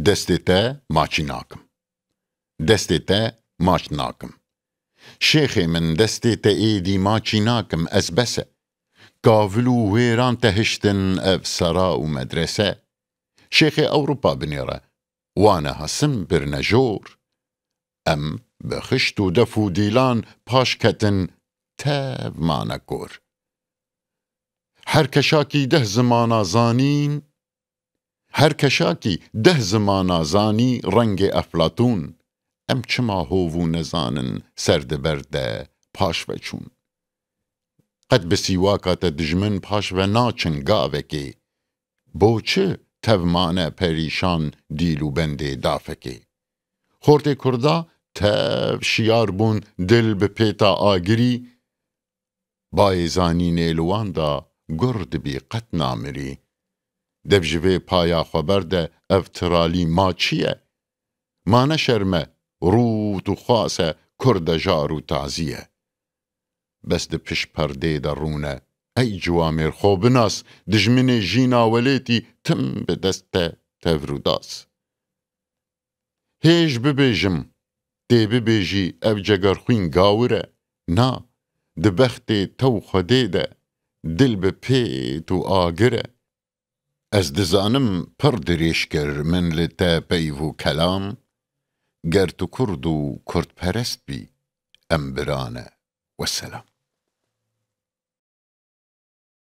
دەستێ te ماچی ناکم. دەستێ te ماچ ناکم. شێخێ من دەستێ te ئێدی ماچی ناکم ئەس بەسە. گاڤل و وێران تەهشتن ئەڤ سەرا و مەدرسە. شێخێ ئەوروپا بنێرە وانە هەسم برنە ژۆر. ئەم بە خشت و دەف و دیلان پاش کەتن تەڤمانە کۆر. هەر کەشاکی دەه زمانە زانین، هەر کەشاکی دەه زمانە زانی ڕەنگێ ئەفلاتون. ئەم چما هۆڤ و نەزانن سەردەبەردە پاش vەچوون. قەت bi sîwaka te dijmin paş ve naçin gavekê. Bo çi tevmane perîşan dîl û bendê dafekê. Xortê Kurda tev şiyar bûn dil bi pêta agirî. Bayê zanînê li wan da gur dibî qet namirî. Dev ji vê paya xweber de ev tiralî maçî ye. Ma neşerme rût û xas e Kurd e jar û tazî ye. Bes di piş perdê de rûne ey ciwamêr xwe binas. Dijminê jîna welêtî tim bi dest te tevrûdas. Hêj bibêjim tê bibêjî ev cegerxwîn gawir e. Na di bextê tew Xwedê de dil bi pêt û agir e. Ez dizanim pir dirêj kir min li te peyv û kelam. Ger tu Kurd û Kurdperest bî em biran e. Vesselam.